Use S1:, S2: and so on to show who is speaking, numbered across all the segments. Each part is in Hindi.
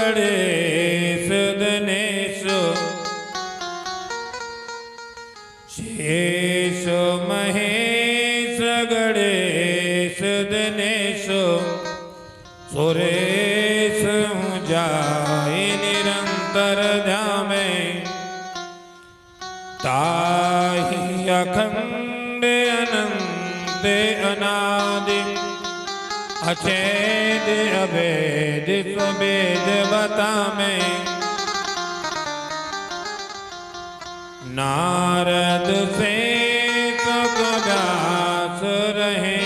S1: गणेश दिनेश शेष महेश गणेश दिनेश सुरेश जाए निरंतर ध्यामे ताहि अखंड अनंत अनादि अचेद अभेद स्वभेद बतामे नारद से व्यास रहे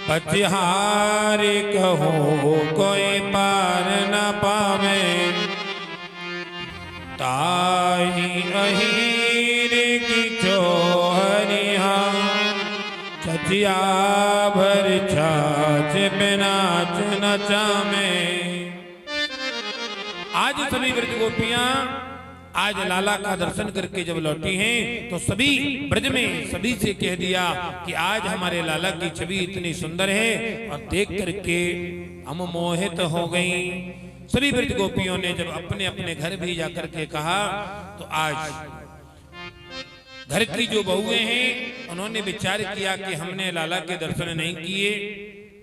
S1: पचिहारी कहो कोई पार न पावे ताहि अहीर की चोहरिया चचिया भर छाछ बिनाच नचा में। आज सभी व्रज गोपियां आज लाला का दर्शन करके जब लौटी हैं तो सभी ब्रज में सभी से कह दिया कि आज हमारे लाला की छवि इतनी सुंदर है और देख करके हम मोहित हो गई। सभी ब्रज गोपियों ने जब अपने अपने घर भी जाकर के कहा तो आज घर की जो बहुएं हैं उन्होंने विचार किया कि हमने लाला के दर्शन नहीं किए,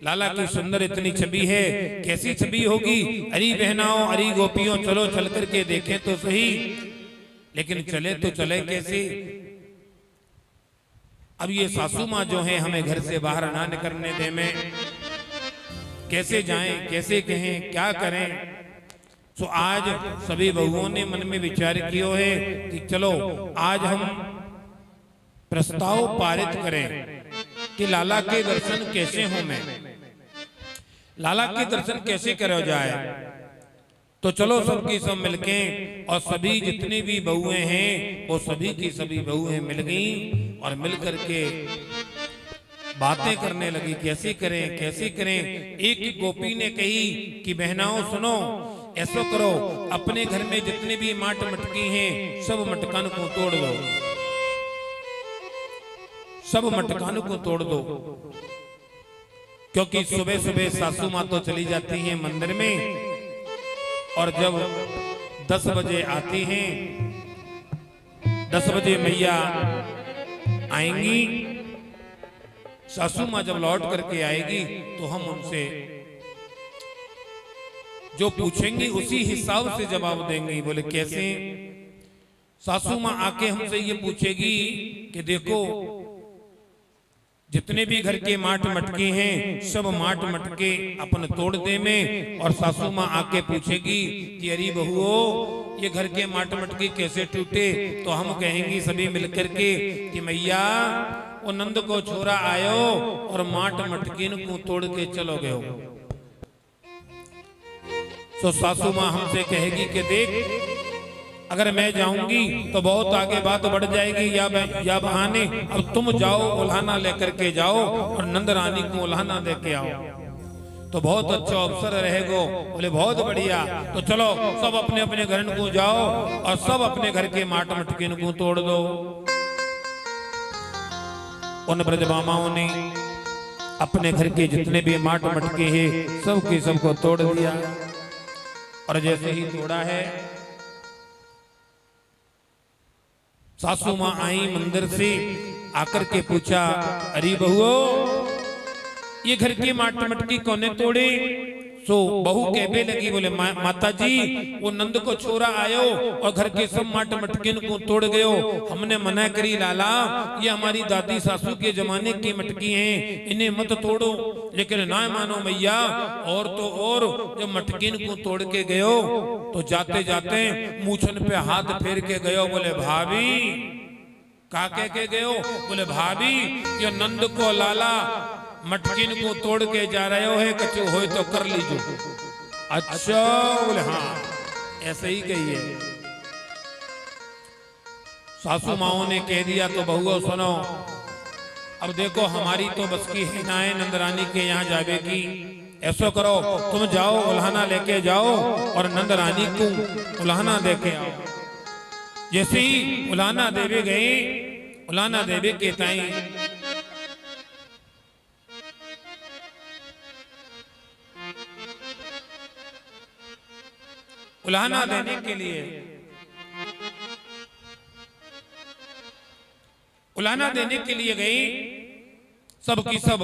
S1: लाला की सुंदर इतनी छवि है, कैसी छवि होगी। अरे बहनाओं, अरे गोपियों, चलो चल करके देखें तो सही। लेकिन चले तो चले कैसे? अब ये सासू माँ जो है हमें घर से बाहर ना निकलने दे, में कैसे जाएं, कैसे कहें, क्या करें। तो आज सभी बहुओं ने मन में विचार किया है कि चलो आज हम प्रस्ताव पारित करें कि लाला के दर्शन कैसे हों, मैं लाला के दर्शन कैसे करो जाए। तो चलो सबकी सब मिलके और सभी जितनी भी बहुएं हैं वो सभी की सभी बहुएं मिल गई और मिल करके बातें करने लगी, कैसे करें कैसे करें। एक गोपी ने कही कि बहनाओं सुनो, ऐसा करो अपने घर में जितने भी माट मटकी हैं सब मटकान को तोड़ दो, सब मटकान को तोड़ दो। क्योंकि सुबह सुबह सासू माँ तो चली जाती हैं मंदिर में और जब 10 बजे आती हैं, 10 बजे मैया आएंगी, सासू माँ जब लौट करके आएगी तो हम उनसे जो पूछेंगे उसी हिसाब से जवाब देंगे। बोले कैसे? सासू माँ आके हमसे ये पूछेगी कि देखो जितने भी घर के माट मटके हैं सब माट मटके अपन तोड़ दे में। और सासू माँ आके पूछेगी कि अरे बहुओं ये घर के माट मटके कैसे टूटे? तो हम कहेंगे सभी मिलकर के कि मैया वो नंद को छोरा आयो और माट मटकिन को तोड़ के चलो गयो। तो सासू माँ हमसे कहेगी कि देख अगर मैं जाऊंगी तो बहुत आगे बात बढ़ जाएगी, या बहाने अब तुम जाओ उल्हाना लेकर के जाओ और नंद रानी को उल्हाना दे के आओ तो बहुत अच्छा अवसर रहेगा। बोले बहुत बढ़िया, तो चलो सब अपने अपने घर को जाओ और सब अपने घर के माट मटकिन को तोड़ दो। उन ब्रजमामाओं ने अपने घर के जितने भी माट मटके हैं सब के सबको तोड़ दिया। और जैसे ही तोड़ा है सासू माँ आई मंदिर से आकर के पूछा अरे बहुओ ये घर की माट मटकी कौने तोड़े? सो बहू कहने लगी, बोले माता जी वो नंद को छोरा आयो और घर के सब माट मटकिन को तोड़ गयो। हमने मना करी लाला ये हमारी दादी सासू के जमाने की मटकी हैं, इन्हें मत तोड़ो, लेकिन ना मानो मैया। और तो और जब मटकिन को तोड़ के गयो तो जाते जाते मूछन पे हाथ फेर के गयो। बोले भाभी का कह के गयो? बोले भाभी ये नंद को लाला मटकिन को तोड़ के जा रहे हो है, कचो हो तो कर लीजो। अच्छा, बोले हाँ ऐसे ही कहिए। सासू माओ ने कह दिया तो बहुओं सुनो, अब देखो हमारी तो बस की है ना है नंदरानी के यहाँ जावे की। ऐसा करो तुम जाओ उल्हाना लेके जाओ और नंदरानी को उल्हाना दे के आओ। जैसे ही उल्हाना देवे गए, उल्हाना देवे के ताई उलाहना देने के लिए, उलाहना देने के लिए गई। सब की सब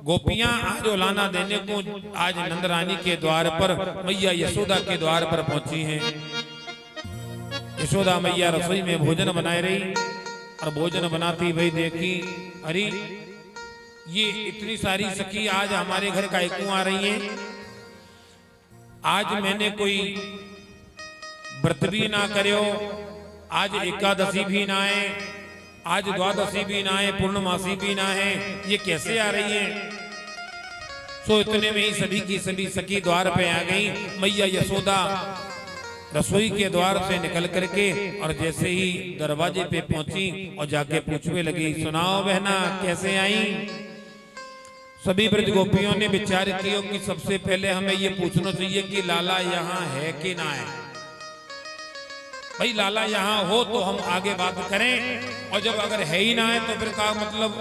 S1: गोपियां आज उलाहना देने को आज नंदरानी के द्वार पर, मैया यशोदा के द्वार पर पहुंची हैं। यशोदा मैया रसोई में भोजन बनाए रही और भोजन बनाती भाई देखी, अरे ये इतनी सारी सखी आज हमारे घर का क्यों आ रही है? आज मैंने कोई व्रत भी ना करो, आज एकादशी भी ना है, आज द्वादशी भी ना है, पूर्णमासी भी ना है, ये कैसे आ रही है? सो इतने में ही सभी की सभी सखी द्वार पे आ गई। मैया यशोदा रसोई के द्वार से निकल करके और जैसे ही दरवाजे पे पहुंची और जाके पूछने लगी, सुनाओ बहना कैसे आई? सभी ब्रज गोपियों ने विचार किया कि सबसे पहले हमें ये पूछना चाहिए कि लाला यहाँ है कि ना है। भाई लाला यहाँ हो तो हम आगे बात करें, और जब अगर है ही ना है तो फिर का मतलब।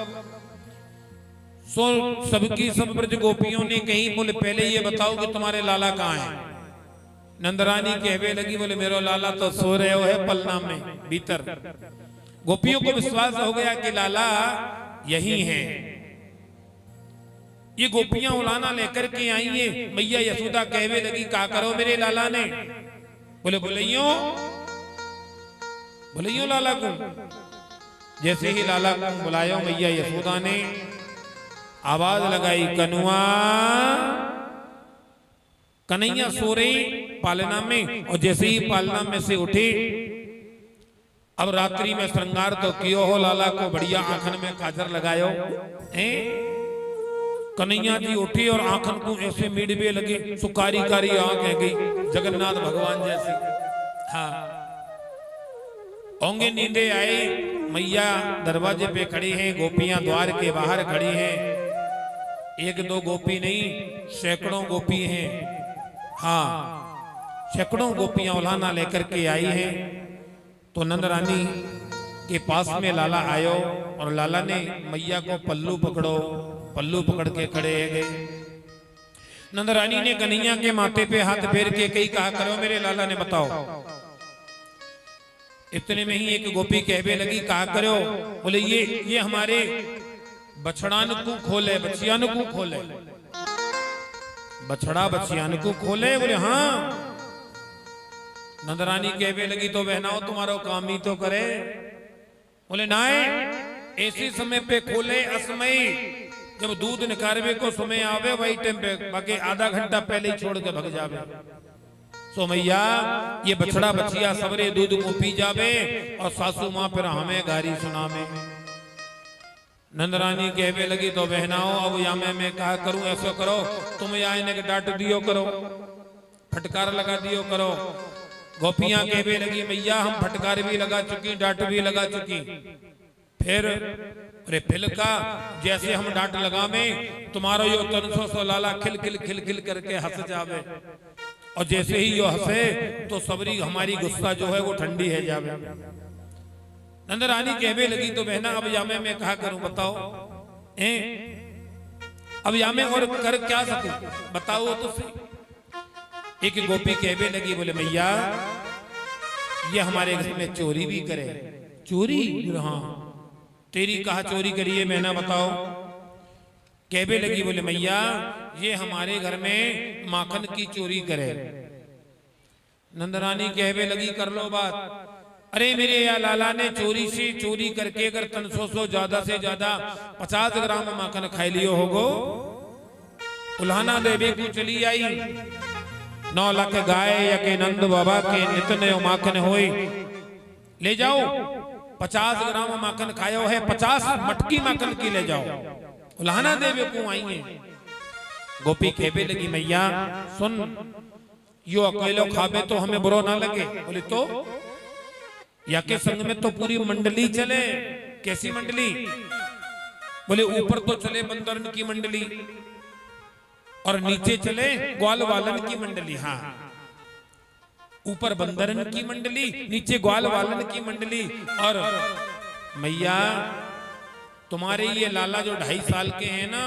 S1: सो सबकी सब ब्रज गोपियों ने कही, बोले पहले ये बताओ कि तुम्हारे लाला कहाँ है? नंदरानी कहवे लगी, बोले मेरो लाला तो सो रहे हो है पलना में भीतर। गोपियों को विश्वास हो गया कि लाला यही है। ये गोपियां उलाहना लेकर के आई है। मैया यशोदा कहवे लगी, का करो मेरे लाला ने? बोले बोलियो लाला को। जैसे ही लाला को बुलायो मैया यशोदा ने आवाज लगाई, कनुआ। कन्हैया सो रही पालना में, और जैसे ही पालना में से उठी, अब रात्रि में श्रृंगार तो कियो हो लाला को, बढ़िया आंखन में काजर लगायो हैं। कन्हैया जी उठी और आंखन को ऐसे मीडबे लगे, सुकारी कारी आंख है गई जगन्नाथ भगवान जैसी। हाँ, होंगे नींदे आई। मैया दरवाजे पे खड़ी हैं, गोपियां द्वार के बाहर खड़ी हैं। एक दो गोपी नहीं, सैकड़ों गोपी हैं। हाँ, सैकड़ों गोपियां उलाहना लेकर के आई हैं। तो नंदरानी के पास में लाला आयो और लाला ने मैया को पल्लू पकड़ो, पल्लू पकड़ के खड़े गए। नंदरानी ने कन्हैया के माथे पे हाथ फेर के कही, कहा करो मेरे लाला ने बताओ। इतने में ही एक गोपी कहवे लगी, कहा करो? बोले ये हमारे बछड़ान को खोले, बच्चियान को खोले। बछड़ा बच्चियान को खोले? बोले हाँ। नंदरानी कहवे लगी, तो बहनाओ तुम्हारा काम ही तो करे। बोले ना, ऐसे समय पे खोले असमय, जब दूध निकालवे को समय आवे वही टाइम पे, बाकी आधा घंटा पहले ही छोड़ के भग जावे। सो मैया ये बछड़ा बछिया सबरे दूध को पी जावे और सासू माँ फिर हमें गारी सुनावे। नंदरानी कहवे लगी, तो बहनाओ अब या मैं कहा करूं, ऐसा करो तुम या इन्हें डांट दियो करो, फटकार लगा दियो करो। गोपियां कहवे लगी, मैया हम फटकार भी लगा चुकी, डांट भी लगा चुकी। फिर अरे फिल का जैसे हम डांट लगावे, तुम्हारा यो 300 लाला खिल खिल खिल खिल करके हंस जावे, और जैसे ही यो हंसे तो सबरी हमारी गुस्सा जो है वो ठंडी है जावे। नंदरानी कहवे लगी, तो बहना अब या मैं कहा करूं, बताओ अब या मैं और कर क्या सकूं, बताओ तो सही। एक गोपी कहवे लगी, बोले मैया ये हमारे घर में चोरी भी करे। चोरी? हाँ, तेरी कहा चोरी करिए मैना, बताओ। कहवे लगी, बोले मैया ये हमारे घर में माखन की चोरी करे। नंदरानी कहवे लगी, कर लो बात। अरे मेरे या लाला ने चोरी करके अगर 300 ज्यादा से ज्यादा 50 ग्राम माखन खाई लियो होगो। उलाहना देवी को चली आई, 9 लाख गाय या के नंद बाबा के नितने माखन होई, ले जाओ 50 ग्राम माखन खायो है, 50 मटकी माखन की ले जाओ। उलाहना देवी को आई है। गोपी कहवे लगी, मैया सुन, यो अकेलो खावे तो हमें बुरा ना लगे। बोले तो या के संग में तो पूरी मंडली चले। कैसी मंडली? बोले ऊपर तो चले बंदरन की मंडली और नीचे चले ग्वाल वालन की मंडली। हाँ, ऊपर बंदरन की मंडली, नीचे ग्वाल वालन की मंडली। और मैया तुम्हारे ये लाला जो 2.5 साल के हैं ना,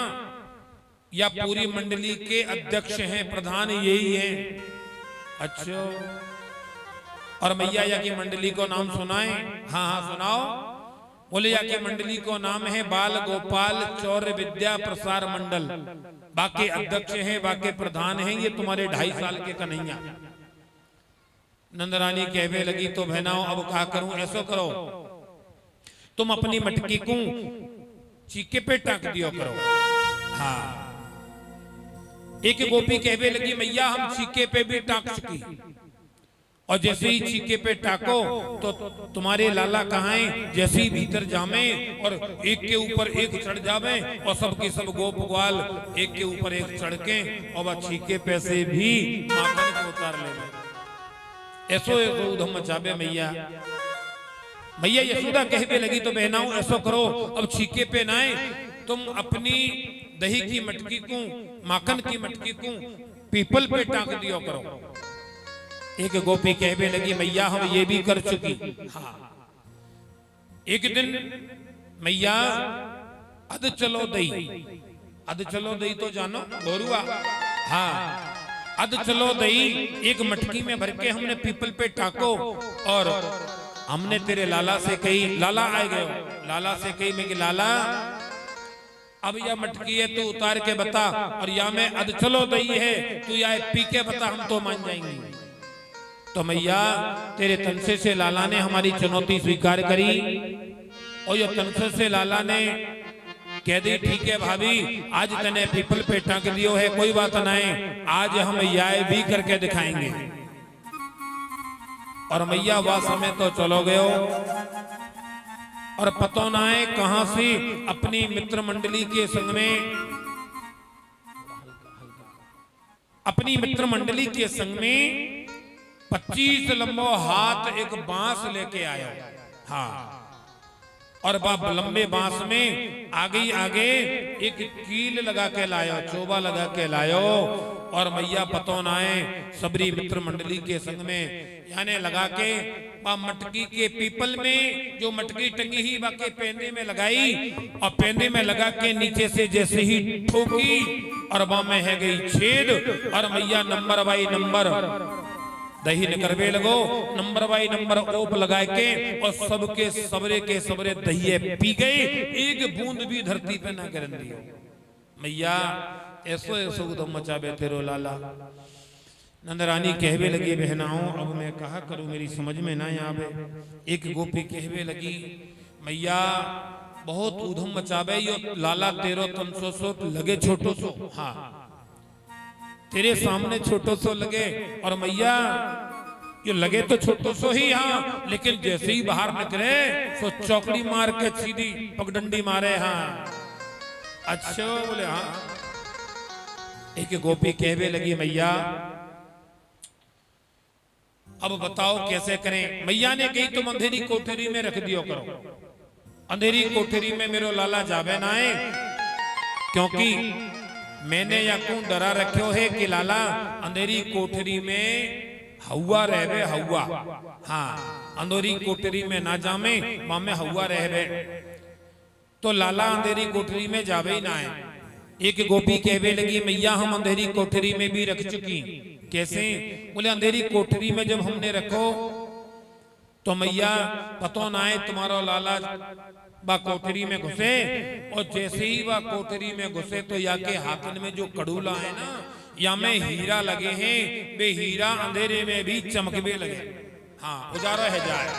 S1: या पूरी मंडली के अध्यक्ष हैं, प्रधान यही है। अच्छा, और मैया या की मंडली को नाम सुनाए? हाँ हाँ सुनाओ। बोले या की मंडली को नाम है बाल गोपाल चौर्य विद्या प्रसार मंडल। बाकी अध्यक्ष हैं, बाकी प्रधान हैं, ये तुम्हारे 2.5 साल के कन्हैया। नंदरानी कहने लगी तो बहनाओ अब क्या करूं? ऐसो करो, तुम अपनी मटकी को चीके पे टाक दियो करो। हाँ, एक गोपी कहने लगी मैया हम चीके पे भी टाक चुकी, और जैसे ही चीके पे टाको तो तुम्हारे लाला कहाँ हैं? जैसे ही भीतर जामे और एक के ऊपर एक चढ़ जावे और सब के सब गोप ग्वाल एक के ऊपर एक चढ़ के और वह चीके पे से भी माखन को उतार ले। ऐसो ऐसो उधम मचावे मैया। मैया यशोदा कहने लगी तो बहनाओं ऐसो करो, अब चीके पे ना आए, तुम अपनी दही की मटकी को माखन की मटकी को पीपल पे टांग दियो करो। एक गोपी कहने लगी मैया हम ये भी कर चुकी। हाँ, एक दिन मैया अध चलो दही, अध चलो दही तो जानो बोरुआ। हाँ, अध चलो दही एक मटकी में भर के हमने पीपल पे टाको और हमने तेरे लाला से कही, लाला आए गए, लाला से कही मैं कि लाला अब यह मटकी है तू उतार के बता, और या मैं अध चलो दही है तू या पी के बता, हम तो मान जाएंगे। तो मैया तेरे तनसे से लाला ने हमारी चुनौती स्वीकार करी, और ये तनसे से लाला ने कह दी ठीक है भाभी आज तने पीपल पे टांग दियो है, कोई बात नहीं, आज हम याय भी करके दिखाएंगे। और मैया वह समय तो चलो गयो, और पतो ना है कहां से अपनी मित्र मंडली के संग में, अपनी मित्र मंडली के संग में 25 लंबो हाथ एक बांस लेके आया। हाँ, और बाप लंबे बांस में आगे आगे एक कील लगा के लायो, चोबा लगा के लायो, और मैया पतो नाए सबरी मित्र मंडली के संग में यानी लगा के मटकी के पीपल में जो मटकी टंगी ही बाकी पेंदे में लगाई, और पेंदे में लगा के नीचे से जैसे ही ठोकी और वहां में है गई छेद, और मैया नंबर बाई नंबर दही निकरवे लगो, नंबर बाई नंबर ओप लगा के और सबके सबरे के सबरे दही पी गए, एक बूंद भी धरती पे ना गिरन दियो। मैया ऐसो ऐसो उधम मचावे तेरो लाला। नंदरानी कहवे लगी बहनाओं अब मैं कहा करूं मेरी समझ में ना आवे। एक गोपी कहवे लगी मैया बहुत उधम मचावे यो लाला तेरो तनसो सो लगे छोटो सो। हाँ, तेरे सामने छोटो सो लगे, और मैया ये लगे तो छोटो सो ही, हाँ, लेकिन जैसे ही बाहर निकले सो चौकड़ी मार के सीधी पगडंडी मारे। हाँ, अच्छा बोले हाँ। एक गोपी कहवे लगी मैया अब बताओ कैसे करें? मैया ने कही तुम अंधेरी कोठरी में रख दियो करो, अंधेरी कोठरी में मेरो लाला जावे ना है, क्योंकि मैंने या कौन डरा रखो है कि लाला अंधेरी कोठरी में हवा रहवे, हवा। हाँ, अंधेरी कोठरी में ना जामे वहां में हवा रहवे, तो लाला अंधेरी कोठरी में जावे ही ना है। एक गोपी कहवे लगी मैया हम अंधेरी कोठरी में भी रख चुकी। कैसे? बोले अंधेरी कोठरी में जब हमने रखो तो मैया पतो ना है तुम्हारा लाला बा कोठरी में घुसे, और जैसे ही वह कोठरी में घुसे तो या के हाथन में जो कड़ूला है ना या में हीरा लगे हैं, वे हीरा अंधेरे में भी चमकवे लगे। हाँ, उजारा है जाए।